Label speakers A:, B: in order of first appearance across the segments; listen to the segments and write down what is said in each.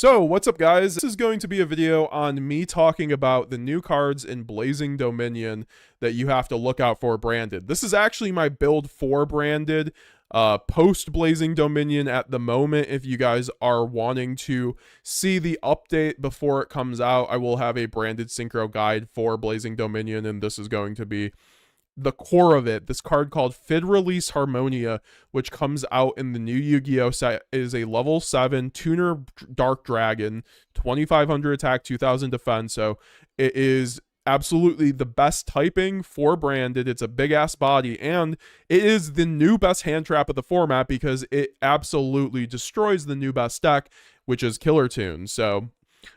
A: So, what's up guys? This is going to be a video on me talking about the new cards in Blazing Dominion that you have to look out for branded. This is actually my build for branded post Blazing Dominion at the moment. If you guys are wanting to see the update before it comes out, I will have a branded synchro guide for Blazing Dominion, and this is going to be the core of it. This card called Fidraulis Harmonia, which comes out in the new Yu-Gi-Oh set, is a level 7 tuner dark dragon, 2500 attack, 2000 defense. So it is absolutely the best typing for branded. It's a big ass body, and it is the new best hand trap of the format because it absolutely destroys the new best deck, which is Killer Tune. So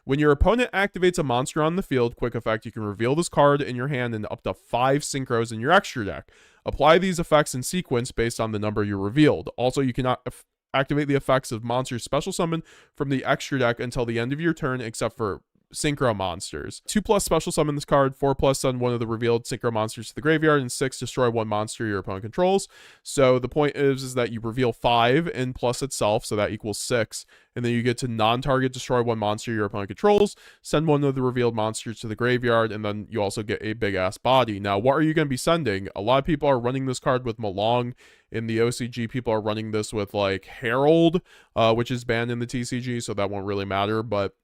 A: when your opponent activates a monster on the field, quick effect, you can reveal this card in your hand and up to 5 synchros in your extra deck. Apply these effects in sequence based on the number you revealed. Also, you cannot activate the effects of monsters special summon from the extra deck until the end of your turn, except for synchro monsters. 2+ special summon this card, 4+ send one of the revealed synchro monsters to the graveyard, and 6 destroy one monster your opponent controls. So the point is that you reveal 5 and plus itself, so that equals 6, and then you get to non-target destroy one monster your opponent controls, send one of the revealed monsters to the graveyard, and then you also get a big ass body. Now, what are you going to be sending? A lot of people are running this card with Malong. In the OCG, people are running this with like Herald, which is banned in the TCG, so that won't really matter, but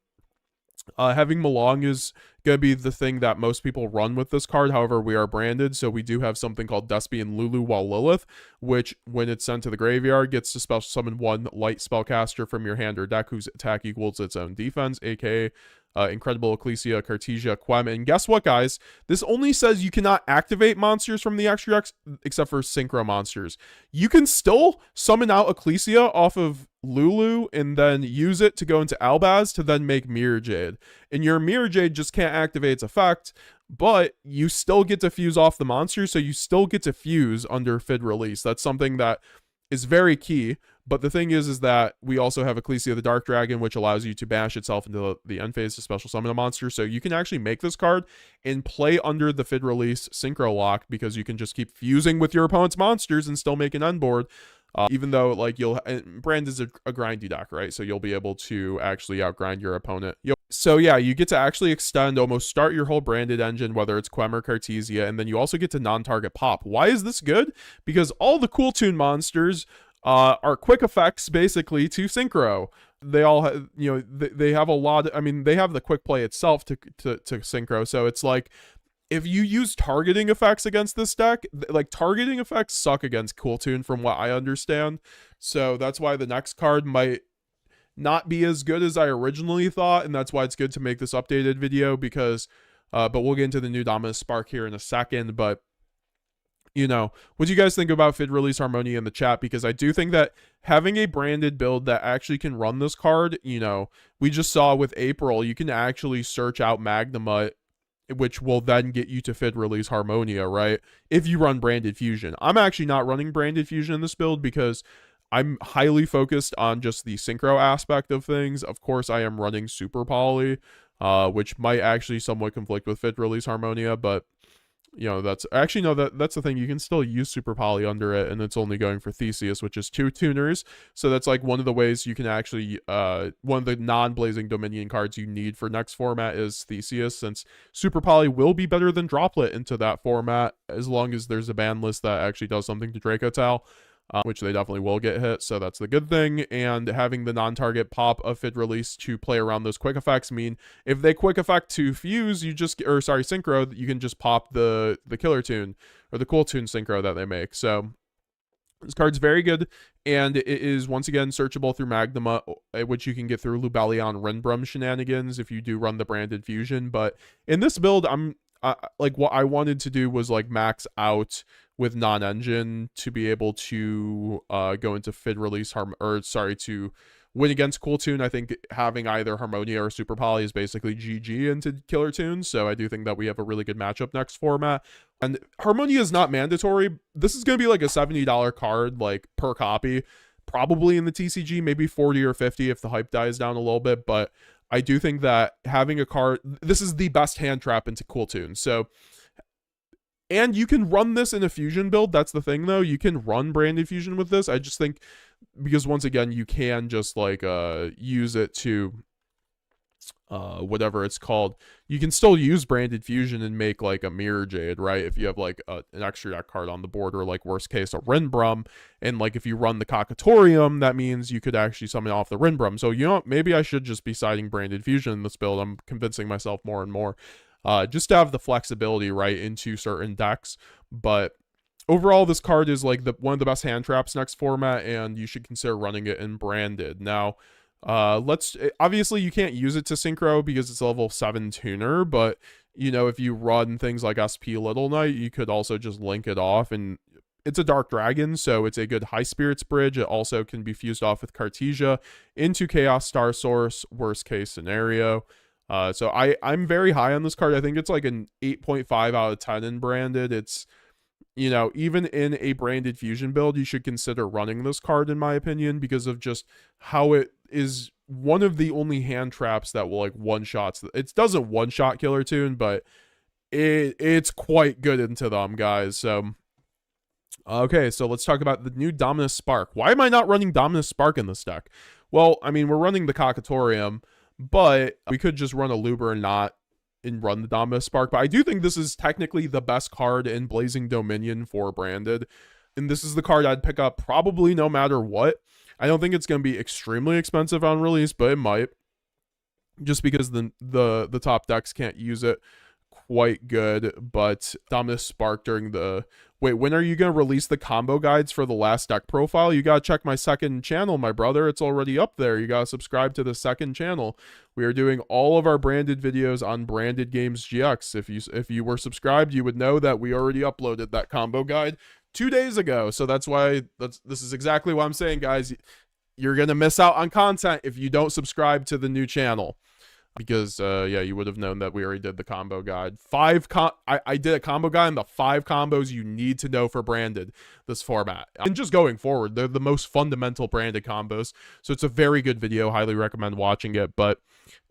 A: having Malong is going to be the thing that most people run with this card. However, we are branded, so we do have something called Despia and Lulu while Lilith, which, when it's sent to the graveyard, gets to special summon one light spellcaster from your hand or deck whose attack equals its own defense, aka Incredible Ecclesia, Cartesia, Quem. And guess what, guys? This only says you cannot activate monsters from the extra decks except for synchro monsters. You can still summon out Ecclesia off of Lulu and then use it to go into Albaz to then make Mirror Jade. And your Mirror Jade just can't activate its effect, but you still get to fuse off the monster, so you still get to fuse under Fid Release. That's something that is very key. But the thing is that we also have Ecclesia the Dark Dragon, which allows you to bash itself into the end phase to special summon a monster. So you can actually make this card and play under the Fid Release Synchro lock, because you can just keep fusing with your opponent's monsters and still make an end board. Even though, like, Brand is a grindy deck, right? So you'll be able to actually outgrind your opponent. So yeah, you get to actually extend, almost start your whole branded engine, whether it's Quem or Cartesia, and then you also get to non-target pop. Why is this good? Because all the Cool Tune monsters are quick effects basically to synchro. They all have, they have a lot. I mean, they have the quick play itself to synchro. So it's like, if you use targeting effects against this deck, like, targeting effects suck against Cool Tune from what I understand. So that's why the next card might not be as good as I originally thought, and that's why it's good to make this updated video, because but we'll get into the new Dominus Spark here in a second. But what do you guys think about Fidraulis Harmonia in the chat? Because I do think that having a branded build that actually can run this card, we just saw with April, you can actually search out Magnuma, which will then get you to Fidraulis Harmonia, right? If you run Branded Fusion. I'm actually not running Branded Fusion in this build because I'm highly focused on just the synchro aspect of things. Of course, I am running Super Poly, which might actually somewhat conflict with Fidraulis Harmonia, but that's actually, no, that's the thing. You can still use Super Poly under it, and it's only going for Theseus, which is 2 tuners. So that's like one of the ways you can actually, one of the non-Blazing Dominion cards you need for next format is Theseus, since Super Poly will be better than Droplet into that format, as long as there's a ban list that actually does something to Draco Tal. Which they definitely will get hit, so that's the good thing. And having the non-target pop of Fid Release to play around those quick effects mean if they quick effect to fuse, synchro, you can just pop the Killer Tune or the Cool Tune synchro that they make. So this card's very good, and it is once again searchable through Magnuma, which you can get through Lubellion Rinbrum shenanigans if you do run the branded fusion. But in this build, like, what I wanted to do was like max out with non-engine to be able to go into Fid Release to win against Cool Tune. I think having either Harmonia or Super Poly is basically GG into Killer Tune. So I do think that we have a really good matchup next format. And Harmonia is not mandatory. This is going to be like a $70 card, like, per copy, probably in the TCG, maybe 40 or 50 if the hype dies down a little bit. But I do think that having a card, this is the best hand trap into Cool Tune. So, and you can run this in a fusion build. That's the thing, though. You can run Branded Fusion with this. I just think, because once again, you can just like use it to whatever it's called, you can still use Branded Fusion and make like a Mirror Jade, right? If you have like an extra deck card on the board, or like worst case a Rinbrum, and like if you run the Cockatourium, that means you could actually summon off the Rinbrum. So you know, maybe I should just be citing Branded Fusion in this build. I'm convincing myself more and more, just to have the flexibility right into certain decks. But overall, this card is like one of the best hand traps next format, and you should consider running it in Branded. Now, obviously you can't use it to Synchro because it's a level 7 tuner, but you know, if you run things like SP Little Knight, you could also just link it off, and it's a Dark Dragon, so it's a good High Spirits bridge. It also can be fused off with Cartesia into Chaos Star Source, worst case scenario. So I'm very high on this card. I think it's like an 8.5 out of 10 in Branded. It's, you know, even in a Branded Fusion build, you should consider running this card, in my opinion, because of just how it is one of the only hand traps that will like one-shots. It doesn't one-shot Killer Tune, but it's quite good into them, guys. So, okay, so let's talk about the new Dominus Spark. Why am I not running Dominus Spark in this deck? Well, I mean, we're running the Cockatourium, but we could just run a Luber and run the Dominus Spark. But I do think this is technically the best card in Blazing Dominion for Branded, and this is the card I'd pick up probably no matter what. I don't think it's going to be extremely expensive on release, but it might, just because the top decks can't use it quite good. But Dominus Spark during the... Wait, when are you going to release the combo guides for the last deck profile? You got to check my second channel, my brother. It's already up there. You got to subscribe to the second channel. We are doing all of our Branded videos on Branded Games GX. If you were subscribed, you would know that we already uploaded that combo guide 2 days ago. So that's why this is exactly what I'm saying, guys. You're going to miss out on content if you don't subscribe to the new channel. Because, yeah, you would have known that we already did the combo guide. I did a combo guide on the 5 combos you need to know for Branded this format. And just going forward, they're the most fundamental Branded combos. So it's a very good video. Highly recommend watching it. But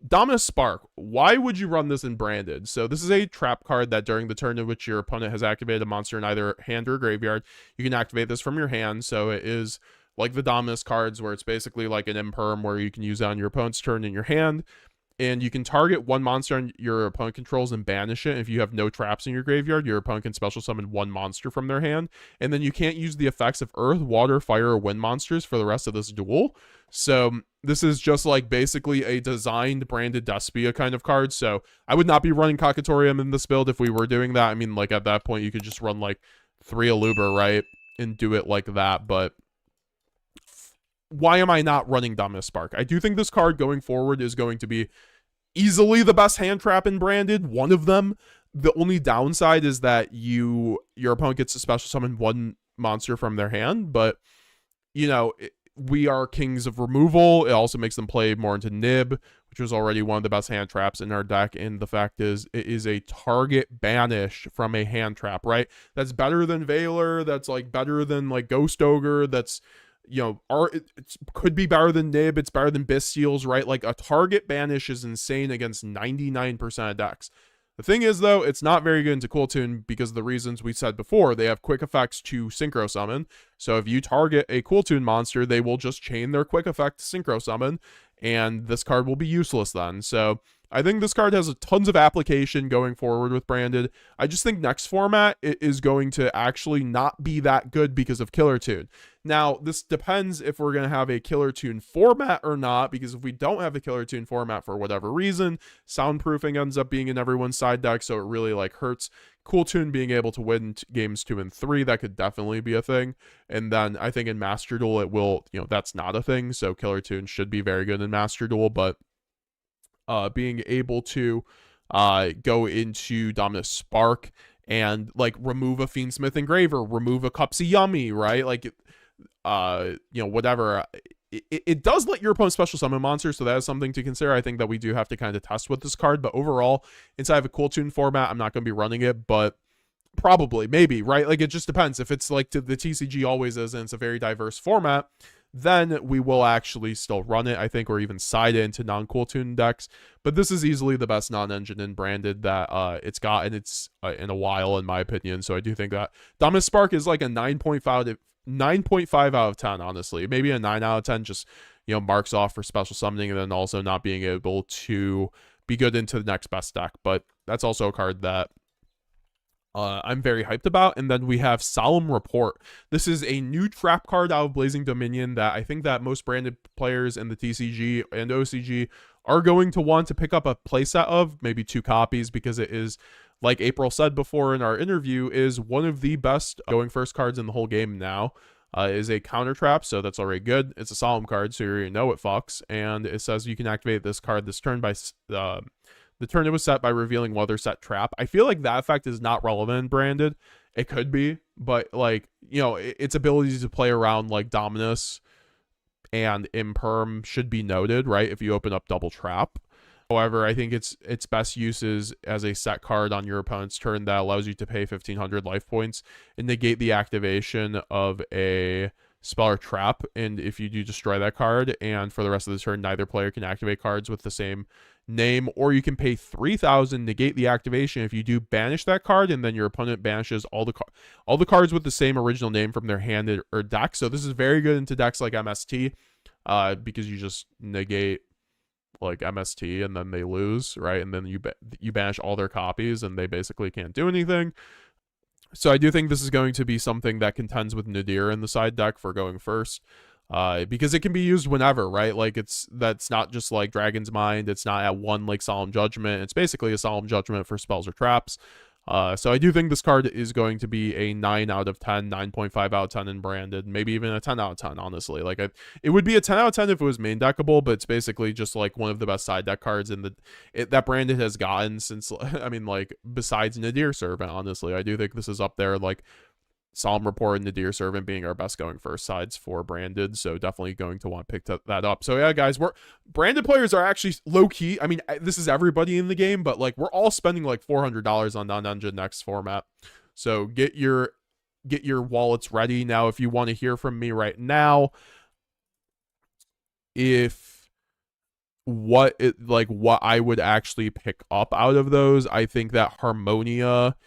A: Dominus Spark, why would you run this in Branded? So this is a trap card that during the turn in which your opponent has activated a monster in either hand or graveyard, you can activate this from your hand. So it is like the Dominus cards, where it's basically like an imperm where you can use it on your opponent's turn in your hand. And you can target one monster your opponent controls and banish it. If you have no traps in your graveyard, your opponent can special summon one monster from their hand. And then you can't use the effects of earth, water, fire, or wind monsters for the rest of this duel. So this is just like basically a designed Branded Despia kind of card. So I would not be running Cockatourium in this build if we were doing that. I mean, like at that point, you could just run like 3 Aluber, right? And do it like that. But why am I not running Dominus Spark? I do think this card going forward is going to be easily the best hand trap in Branded, one of them. The only downside is that your opponent gets to special summon one monster from their hand, but you know, we are kings of removal. It also makes them play more into Nib, which was already one of the best hand traps in our deck. And the fact is, it is a target banish from a hand trap, right? That's better than Veiler. That's like better than like Ghost Ogre. That's, you know, it could be better than Nib. It's better than Bestials, right? Like a target banish is insane against 99% of decks. The thing is, though, it's not very good into Cool Tune because of the reasons we said before. They have quick effects to Synchro Summon. So if you target a Cool Tune monster, they will just chain their quick effect to Synchro Summon, and this card will be useless then. So I think this card has tons of application going forward with Branded. I just think next format it is going to actually not be that good because of Killer Tune. Now, this depends if we're going to have a Killer Tune format or not, because if we don't have a Killer Tune format for whatever reason, soundproofing ends up being in everyone's side deck, so it really like hurts Cool Tune being able to win games 2 and 3. That could definitely be a thing. And then I think in Master Duel it will, you know, that's not a thing, so Killer Tune should be very good in Master Duel, but being able to go into Dominus Spark and like remove a Fiendsmith Engraver, remove a Cupsy Yummy, right? Like, you know, whatever. It does let your opponent special summon monsters, so that is something to consider. I think that we do have to kind of test with this card, but overall, inside of a Cool Tune format, I'm not going to be running it, but probably, maybe, right? Like, it just depends. If it's like the TCG always is, and it's a very diverse format, then we will actually still run it, I think, or even side it into non-Cool Tune decks. But this is easily the best non-engine in Branded that it's gotten in a while, in my opinion. So I do think that Dominus Spark is like a 9.5 out of 10, honestly. Maybe a 9 out of 10, just, you know, marks off for special summoning, and then also not being able to be good into the next best deck. But that's also a card that I'm very hyped about. And then we have Solemn Report. This is a new trap card out of Blazing Dominion that I think that most branded players in the TCG and OCG are going to want to pick up a playset of, maybe 2 copies, because it is, like April said before in our interview, is one of the best going first cards in the whole game now. Is a counter trap, so that's already good. It's a solemn card, so you already know it fucks. And it says you can activate this card this turn by the turn it was set by revealing whether set trap. I feel like that effect is not relevant in Branded. It could be, but like, you know, its ability to play around like Dominus and Imperm should be noted, right? If you open up double trap. However, I think its best use is as a set card on your opponent's turn that allows you to pay 1,500 life points and negate the activation of a spell or trap. And if you do destroy that card, and for the rest of the turn, neither player can activate cards with the same name, or you can pay 3,000, negate the activation if you do banish that card, and then your opponent banishes all the cards with the same original name from their hand or deck. So this is very good into decks like MST, because you just negate like MST and then they lose, right? And then you banish all their copies and they basically can't do anything. So I do think this is going to be something that contends with Nadir in the side deck for going first, because it can be used whenever, right? Like that's not just like Dragon's Mind. It's not at 1 like Solemn Judgment. It's basically a Solemn Judgment for spells or traps. So I do think this card is going to be a 9 out of 10, 9.5 out of 10 in Branded, maybe even a 10 out of 10, honestly. Like it would be a 10 out of 10 if it was main deckable, but it's basically just like one of the best side deck cards in that Branded has gotten since, I mean, like besides Nadir Servant, honestly. I do think this is up there, like Solemn Report and Nadir Servant being our best going first sides for Branded, so definitely going to want to pick that up. So yeah, guys, Branded players are actually low-key. I mean, this is everybody in the game, but like we're all spending like $400 on non-engine next format. So get your wallets ready. Now, if you want to hear from me right now, what I would actually pick up out of those, I think that Harmonia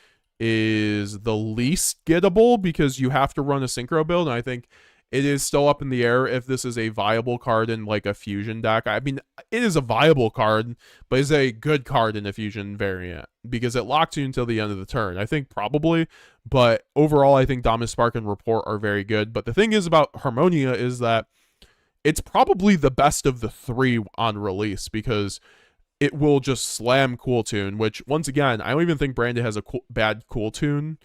A: is the least gettable because you have to run a synchro build, and I think it is still up in the air if this is a viable card in like a fusion deck. I mean, it is a viable card, but it's a good card in a fusion variant because it locks you until the end of the turn. I think probably, but overall I think Dominus Spark and Report are very good. But the thing is about Harmonia is that it's probably the best of the 3 on release because it will just slam Cool Tune, which, once again, I don't even think Branded has a bad Cool Tune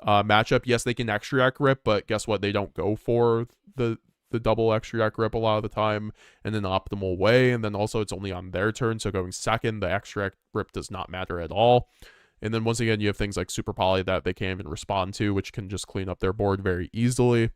A: matchup. Yes, they can extra deck rip, but guess what? They don't go for the double extra deck rip a lot of the time in an optimal way. And then also it's only on their turn, so going second, the extra deck rip does not matter at all. And then once again, you have things like Super Poly that they can't even respond to, which can just clean up their board very easily.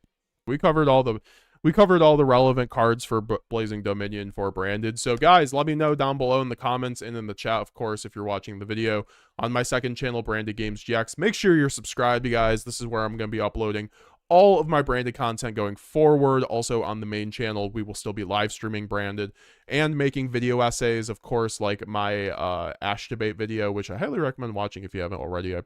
A: We covered all the relevant cards for Blazing Dominion for Branded. So guys, let me know down below in the comments and in the chat, of course, if you're watching the video on my second channel, Branded Games GX. Make sure you're subscribed, you guys. This is where I'm going to be uploading all of my Branded content going forward. Also on the main channel, we will still be live streaming Branded and making video essays, of course, like my Ash debate video, which I highly recommend watching if you haven't already. I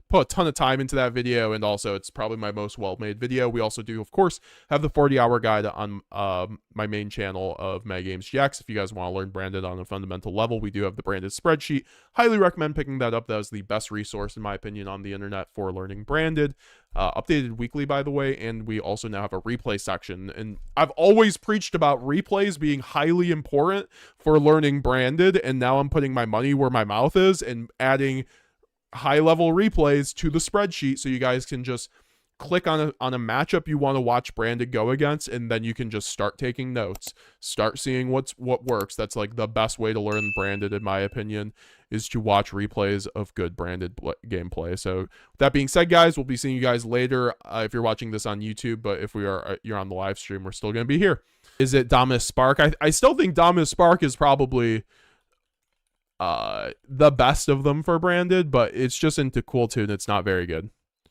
A: put a ton of time into that video, and also it's probably my most well-made video. We also do, of course, have the 40-hour guide on my main channel of Mega Games GX. If you guys want to learn Branded on a fundamental level, we do have the Branded spreadsheet. Highly recommend picking that up. That is the best resource, in my opinion, on the internet for learning Branded. Updated weekly, by the way, and we also now have a replay section. And I've always preached about replays being highly important for learning Branded, and now I'm putting my money where my mouth is and adding high-level replays to the spreadsheet so you guys can just click on a matchup you want to watch Branded go against, and then you can just start taking notes, start seeing what works. That's like the best way to learn Branded, in my opinion, is to watch replays of good Branded gameplay. So with that being said, guys, we'll be seeing you guys later if you're watching this on YouTube, but if you're on the live stream, we're still going to be here. Is it Dominus Spark? I still think Dominus Spark is probably the best of them for Branded, but it's just into Cool Tune. It's not very good.